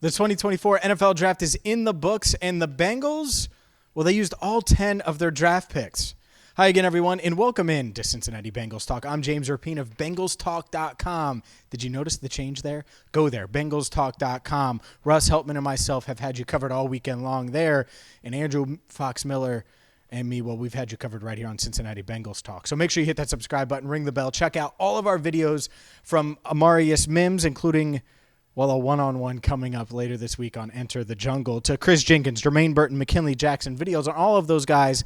The 2024 NFL Draft is in the books, and the Bengals, well, they used all 10 of their draft picks. Hi again, everyone, and welcome in to Cincinnati Bengals Talk. I'm James Rapien of BengalsTalk.com. Did you notice the change there? Go there, BengalsTalk.com. Russ Heltman and myself have had you covered all weekend long there, and Andrew Fox Miller and me, well, we've had you covered right here on Cincinnati Bengals Talk. So make sure you hit that subscribe button, ring the bell, check out all of our videos from Amarius, Mims, including a one-on-one coming up later this week on Enter the Jungle, to Kris, Jenkins, Jermaine, Burton, McKinnley, Jackson, videos on all of those guys.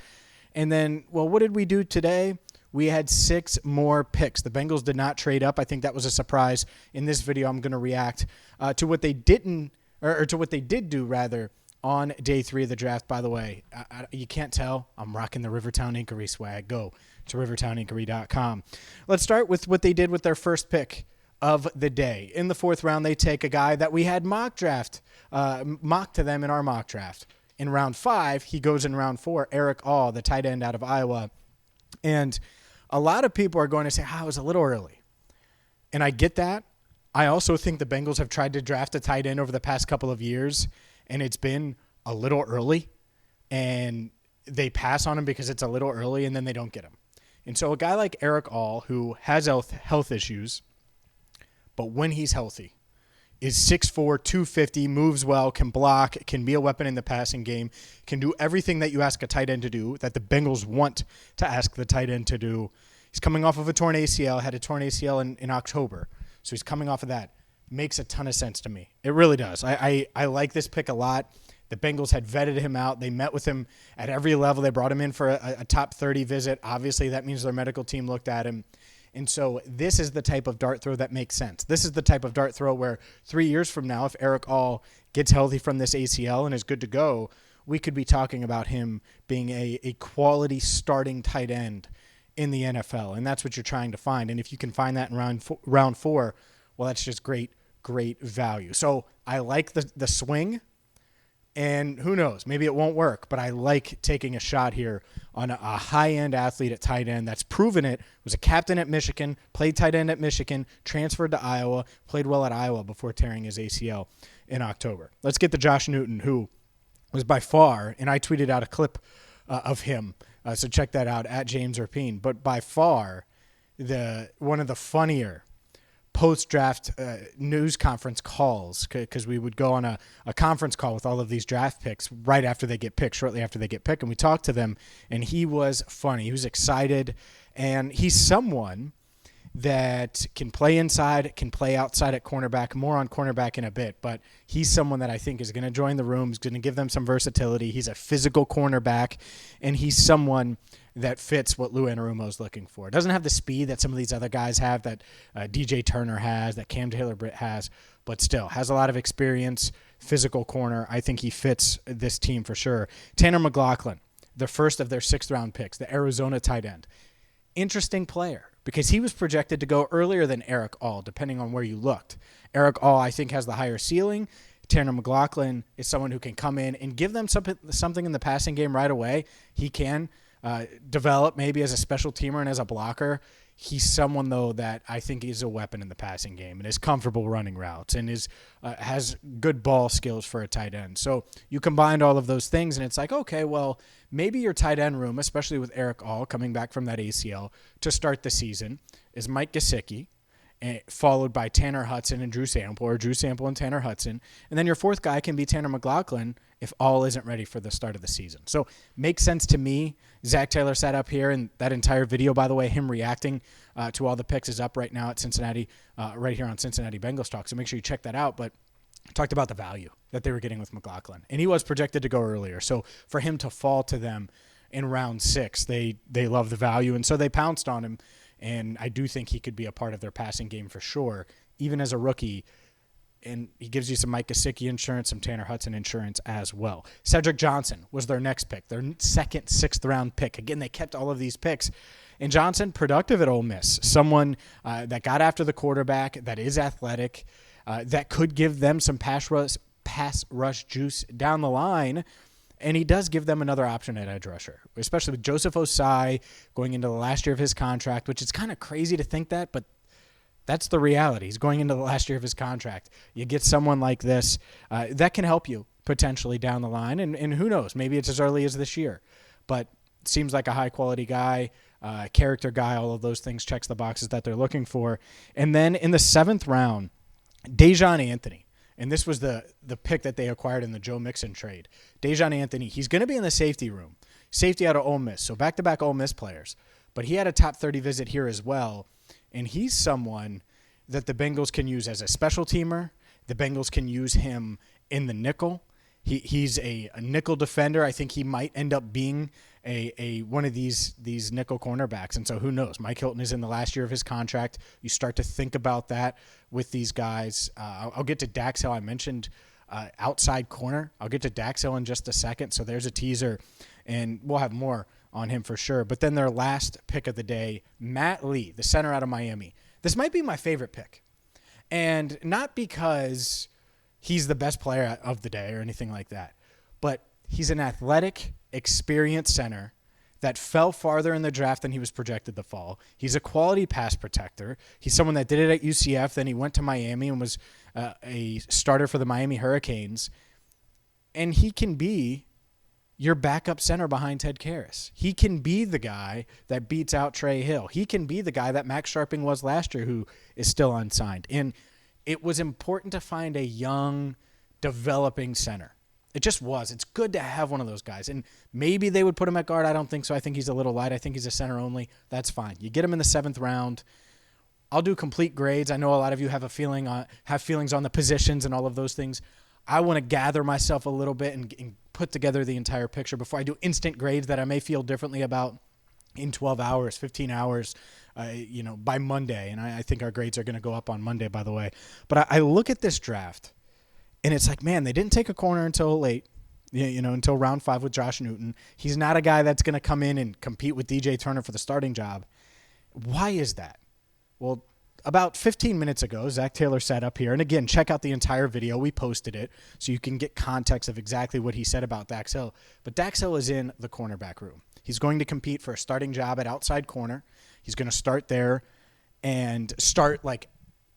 And then, well, what did we do today? We had 6 more picks. The Bengals did not trade up. I think that was a surprise. In this video, I'm going to react to what they didn't, or to what they did do, rather, on day 3 of the draft. By the way, you can't tell, I'm rocking the Rivertown Inquiry swag. Go to rivertowninquiry.com. Let's start with what they did with their first pick of the day. In the 4th round, they take a guy that we had mocked to them in our mock draft. In round 5, he goes in round 4, Erick All, the tight end out of Iowa. And a lot of people are going to say, it was a little early. And I get that. I also think the Bengals have tried to draft a tight end over the past couple of years, and it's been a little early. And they pass on him because it's a little early, and then they don't get him. And so a guy like Erick All, who has health issues, but when he's healthy, is 6'4", 250, moves well, can block, can be a weapon in the passing game, can do everything that you ask a tight end to do, that the Bengals want to ask the tight end to do. He's coming off of a torn ACL, had a torn ACL in October, so he's coming off of that. Makes a ton of sense to me. It really does. I like this pick a lot. The Bengals had vetted him out. They met with him at every level. They brought him in for a top 30 visit. Obviously, that means their medical team looked at him. And so this is the type of dart throw that makes sense. This is the type of dart throw where 3 years from now, if Erick All gets healthy from this ACL and is good to go, we could be talking about him being a quality starting tight end in the NFL. And that's what you're trying to find. And if you can find that in round 4, well, that's just great value. So I like the swing. And who knows, maybe it won't work, but I like taking a shot here on a high-end athlete at tight end that's proven it, was a captain at Michigan, played tight end at Michigan, transferred to Iowa, played well at Iowa before tearing his ACL in October. Let's get to Josh Newton, who was by far, and I tweeted out a clip of him, so check that out, at James Rapien, but by far one of the funnier post-draft news conference calls, because we would go on a conference call with all of these draft picks right after they get picked, shortly after they get picked, and we talked to them, and he was funny. He was excited, and he's someone that can play inside, can play outside at cornerback, more on cornerback in a bit, but he's someone that I think is going to join the room, is going to give them some versatility. He's a physical cornerback, and he's someone that fits what Lou Anarumo is looking for. Doesn't have the speed that some of these other guys have, that DJ Turner has, that Cam Taylor-Britt has, but still has a lot of experience, physical corner. I think he fits this team for sure. Tanner McLachlan, the first of their 6th-round picks, the Arizona tight end. Interesting player because he was projected to go earlier than Erick All, depending on where you looked. Erick All, I think, has the higher ceiling. Tanner McLachlan is someone who can come in and give them something in the passing game right away. He can develop maybe as a special teamer and as a blocker. He's someone, though, that I think is a weapon in the passing game and is comfortable running routes and has good ball skills for a tight end. So you combined all of those things, and it's like, okay, well, maybe your tight end room, especially with Erick All coming back from that ACL to start the season, is Mike Gesicki, followed by Tanner Hudson and Drew Sample, or Drew Sample and Tanner Hudson. And then your 4th guy can be Tanner McLachlan if All isn't ready for the start of the season. So makes sense to me. Zach Taylor sat up here, and that entire video, by the way, him reacting to all the picks is up right now at Cincinnati, right here on Cincinnati Bengals Talk. So make sure you check that out. But talked about the value that they were getting with McLachlan. And he was projected to go earlier. So for him to fall to them in round 6, they love the value. And so they pounced on him. And I do think he could be a part of their passing game for sure, even as a rookie. And he gives you some Mike Gesicki insurance, some Tanner Hudson insurance as well. Cedric Johnson was their next pick, their 2nd, 6th-round pick. Again, they kept all of these picks. And Johnson, productive at Ole Miss, someone that got after the quarterback, that is athletic, that could give them some pass rush juice down the line. And he does give them another option at edge rusher, especially with Joseph Osai going into the last year of his contract, which is kind of crazy to think that, but That's the reality. He's going into the last year of his contract. You get someone like this that can help you potentially down the line, and who knows, maybe it's as early as this year. But seems like a high-quality guy, character guy, all of those things, checks the boxes that they're looking for. And then in the 7th round, Daijahn Anthony. And this was the pick that they acquired in the Joe Mixon trade. Daijahn Anthony, he's going to be in the safety room. Safety out of Ole Miss, so back-to-back Ole Miss players. But he had a top 30 visit here as well. And he's someone that the Bengals can use as a special teamer. The Bengals can use him in the nickel. He's a nickel defender. I think he might end up being a one of these nickel cornerbacks. And so who knows? Mike Hilton is in the last year of his contract. You start to think about that with these guys. I'll get to Dax Hill. I mentioned outside corner. I'll get to Dax Hill in just a second. So there's a teaser, and we'll have more on him for sure. But then their last pick of the day, Matt Lee, the center out of Miami. This might be my favorite pick. And not because he's the best player of the day or anything like that, but he's an athletic, experienced center that fell farther in the draft than he was projected to fall. He's a quality pass protector. He's someone that did it at UCF. Then he went to Miami and was a starter for the Miami Hurricanes. And he can be your backup center behind Ted Karras. He can be the guy that beats out Trey Hill. He can be the guy that Max Sharping was last year, who is still unsigned. And it was important to find a young, developing center. It just was. It's good to have one of those guys. And maybe they would put him at guard. I don't think so. I think he's a little light. I think he's a center only. That's fine. You get him in the 7th round. I'll do complete grades. I know a lot of you have feelings on the positions and all of those things. I want to gather myself a little bit and put together the entire picture before I do instant grades that I may feel differently about in 12 hours, 15 hours, by Monday. And I think our grades are going to go up on Monday, by the way. But I look at this draft, and it's like, man, they didn't take a corner until late, until round 5 with Josh Newton. He's not a guy that's going to come in and compete with DJ Turner for the starting job. Why is that? Well, about 15 minutes ago, Zach Taylor sat up here, and again, check out the entire video. We posted it so you can get context of exactly what he said about Dax Hill. But Dax Hill is in the cornerback room. He's going to compete for a starting job at outside corner. He's going to start there and start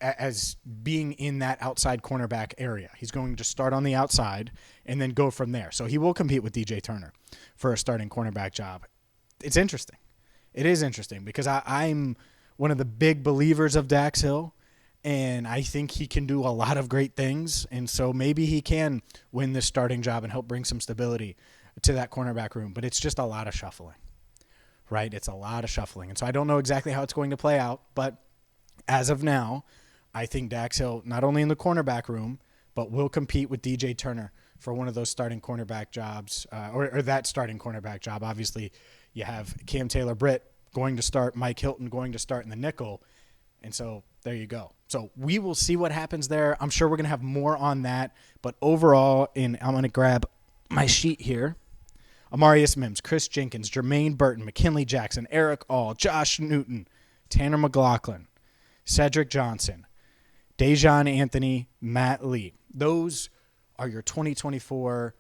as being in that outside cornerback area. He's going to start on the outside and then go from there. So he will compete with DJ Turner for a starting cornerback job. It's interesting. It is interesting because I'm one of the big believers of Dax Hill, and I think he can do a lot of great things. And so maybe he can win this starting job and help bring some stability to that cornerback room. But it's just a lot of shuffling, right? It's a lot of shuffling. And so I don't know exactly how it's going to play out. But as of now, I think Dax Hill, not only in the cornerback room, but will compete with DJ Turner for one of those starting cornerback jobs, or that starting cornerback job. Obviously, you have Cam Taylor-Britt going to start, Mike Hilton going to start in the nickel. And so there you go. So we will see what happens there. I'm sure we're going to have more on that. But overall, I'm going to grab my sheet here. Amarius Mims, Kris Jenkins, Jermaine Burton, McKinnley Jackson, Erick All, Josh Newton, Tanner McLachlan, Cedric Johnson, Daijahn Anthony, Matt Lee. Those are your 2024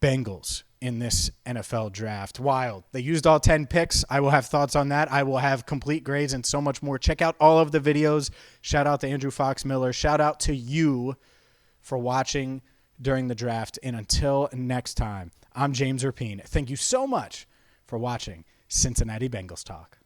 Bengals in this NFL draft. Wild. They used all 10 picks. I will have thoughts on that. I will have complete grades and so much more. Check out all of the videos. Shout out to Andrew Fox Miller. Shout out to you for watching during the draft. And until next time, I'm James Rapien. Thank you so much for watching Cincinnati Bengals Talk.